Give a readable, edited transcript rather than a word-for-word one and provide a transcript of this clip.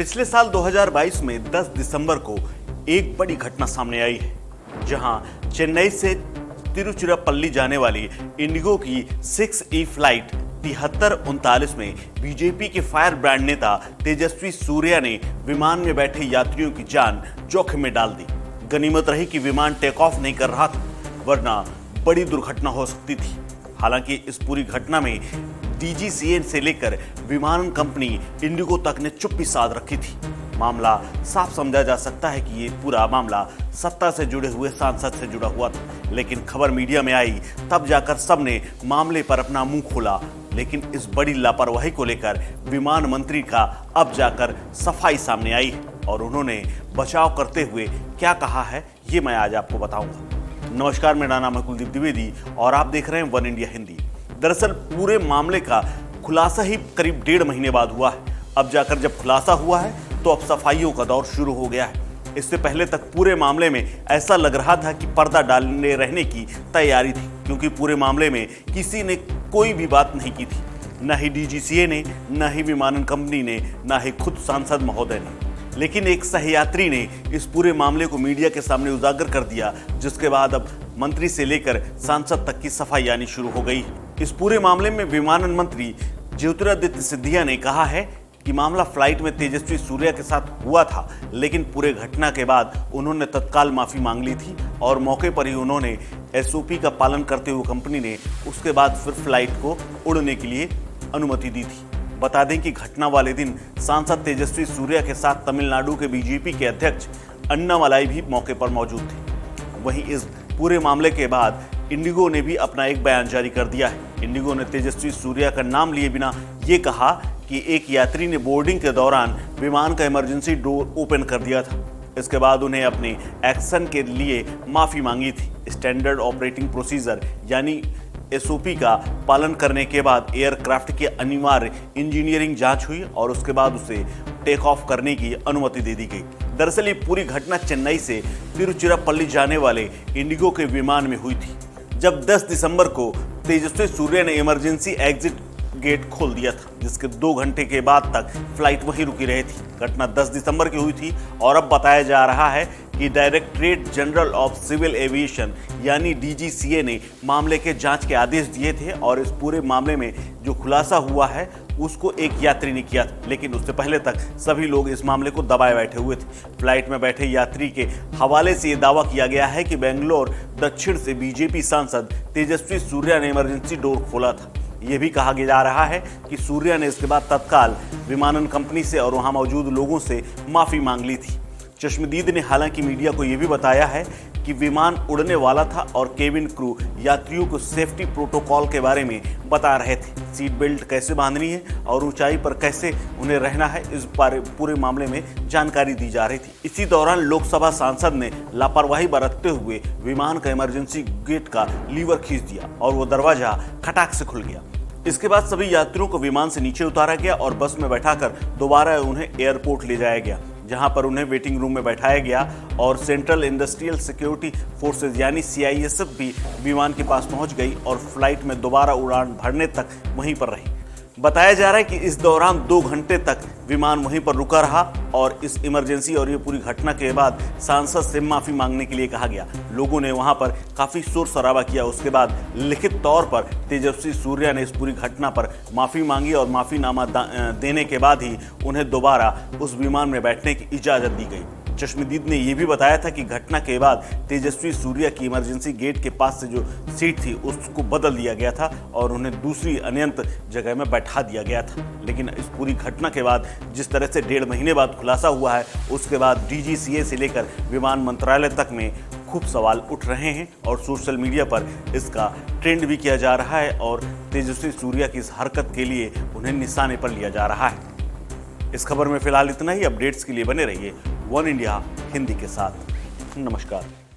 पिछले साल 2022 में 10 दिसंबर को एक बड़ी घटना सामने आई है, जहां चेन्नई से तिरुचिरापल्ली जाने वाली इंडिगो की 6E फ्लाइट 7339 में बीजेपी के फायर ब्रांड नेता तेजस्वी सूर्या ने विमान में बैठे यात्रियों की जान जोखिम में डाल दी। गनीमत रही कि विमान टेक ऑफ नहीं कर रहा था, वरना बड़ी दुर्घटना हो सकती थी। हालांकि इस पूरी घटना में DGCA से लेकर विमानन कंपनी इंडिगो तक ने चुप्पी साध रखी थी। मामला साफ समझा जा सकता है कि ये पूरा मामला सत्ता से जुड़े हुए सांसद से जुड़ा हुआ था, लेकिन खबर मीडिया में आई तब जाकर सबने मामले पर अपना मुंह खोला। लेकिन इस बड़ी लापरवाही को लेकर विमान मंत्री का अब जाकर सफाई सामने आई है और उन्होंने बचाव करते हुए क्या कहा है ये मैं आज आपको बताऊंगा। नमस्कार, मेरा नाम है कुलदीप द्विवेदी और आप देख रहे हैं वन इंडिया हिंदी। दरअसल पूरे मामले का खुलासा ही करीब 1.5 महीने बाद हुआ है। अब जाकर जब खुलासा हुआ है तो अब सफाइयों का दौर शुरू हो गया है। इससे पहले तक पूरे मामले में ऐसा लग रहा था कि पर्दा डालने रहने की तैयारी थी, क्योंकि पूरे मामले में किसी ने कोई भी बात नहीं की थी, न ही DGCA ने, न ही विमानन कंपनी ने, न ही खुद सांसद महोदय ने। लेकिन एक सहयात्री ने इस पूरे मामले को मीडिया के सामने उजागर कर दिया, जिसके बाद अब मंत्री से लेकर सांसद तक की सफाई आनी शुरू हो गई। इस पूरे मामले में विमानन मंत्री ज्योतिरादित्य सिंधिया ने कहा है कि मामला फ्लाइट में तेजस्वी सूर्या के साथ हुआ था, लेकिन पूरे घटना के बाद उन्होंने तत्काल माफी मांग ली थी और मौके पर ही उन्होंने SOP का पालन करते हुए कंपनी ने उसके बाद फिर फ्लाइट को उड़ने के लिए अनुमति दी थी। बता दें कि घटना वाले दिन सांसद तेजस्वी सूर्या के साथ तमिलनाडु के बीजेपी के अध्यक्ष अन्नामलाई भी मौके पर मौजूद थे। वहीं इस पूरे मामले के बाद इंडिगो ने भी अपना एक बयान जारी कर दिया है। इंडिगो ने तेजस्वी सूर्या का नाम लिए बिना ये कहा कि एक यात्री ने बोर्डिंग के दौरान विमान का इमरजेंसी डोर ओपन कर दिया था। इसके बाद उन्हें अपने एक्शन के लिए माफी मांगी थी। स्टैंडर्ड ऑपरेटिंग प्रोसीजर यानी SOP का पालन करने के बाद एयरक्राफ्ट की अनिवार्य इंजीनियरिंग जांच हुई और उसके बाद उसे टेक ऑफ करने की अनुमति दे दी गई। दरअसल ये पूरी घटना चेन्नई से तिरुचिरापल्ली जाने वाले इंडिगो के विमान में हुई थी, जब 10 दिसंबर को तेजस्वी सूर्या ने इमरजेंसी एग्जिट गेट खोल दिया था, जिसके 2 घंटे के बाद तक फ्लाइट वहीं रुकी रही थी। घटना 10 दिसंबर की हुई थी और अब बताया जा रहा है कि directorate general of civil aviation यानी DGCA ने मामले के जांच के आदेश दिए थे और इस पूरे मामले में जो खुलासा हुआ है उसको एक यात्री ने किया था, लेकिन उससे पहले तक सभी लोग इस मामले को दबाए बैठे हुए थे। फ्लाइट में बैठे यात्री के हवाले से ये दावा किया गया है कि बेंगलोर दक्षिण से बीजेपी सांसद तेजस्वी सूर्या ने इमरजेंसी डोर खोला था। ये भी कहा जा रहा है कि सूर्या ने इसके बाद तत्काल विमानन कंपनी से और वहां मौजूद लोगों से माफी मांग ली थी। चश्मदीद ने हालांकि मीडिया को यह भी बताया है कि विमान उड़ने वाला था और केबिन क्रू यात्रियों को सेफ्टी प्रोटोकॉल के बारे में बता रहे थे। सीट बेल्ट कैसे बांधनी है और ऊंचाई पर कैसे उन्हें रहना है, इस पूरे मामले में जानकारी दी जा रही थी। इसी दौरान लोकसभा सांसद ने लापरवाही बरतते हुए विमान का इमरजेंसी गेट का लीवर खींच दिया और वो दरवाजा खटाक से खुल गया। इसके बाद सभी यात्रियों को विमान से नीचे उतारा गया और बस में बैठाकर दोबारा उन्हें एयरपोर्ट ले जाया गया, जहां पर उन्हें वेटिंग रूम में बैठाया गया और सेंट्रल इंडस्ट्रियल सिक्योरिटी फोर्सेज यानी CISF भी विमान के पास पहुंच गई और फ्लाइट में दोबारा उड़ान भरने तक वहीं पर रही। बताया जा रहा है कि इस दौरान 2 घंटे तक विमान वहीं पर रुका रहा और इस इमरजेंसी और ये पूरी घटना के बाद सांसद से माफी मांगने के लिए कहा गया। लोगों ने वहां पर काफी शोर शराबा किया। उसके बाद लिखित तौर पर तेजस्वी सूर्या ने इस पूरी घटना पर माफी मांगी और माफीनामा देने के बाद ही उन्हें दोबारा उस विमान में बैठने की इजाजत दी गई। चश्मदीद ने यह भी बताया था कि घटना के बाद तेजस्वी सूर्या की इमरजेंसी गेट के पास से जो सीट थी उसको बदल दिया गया था और उन्हें दूसरी अन्यंत्र जगह में बैठा दिया गया था। लेकिन इस पूरी घटना के बाद जिस तरह से 1.5 महीने बाद खुलासा हुआ है, उसके बाद DGCA से लेकर विमान मंत्रालय तक में खूब सवाल उठ रहे हैं और सोशल मीडिया पर इसका ट्रेंड भी किया जा रहा है और तेजस्वी सूर्या की इस हरकत के लिए उन्हें निशाने पर लिया जा रहा है। इस खबर में फिलहाल इतना ही। अपडेट्स के लिए बने रहिए वन इंडिया हिंदी के साथ। नमस्कार।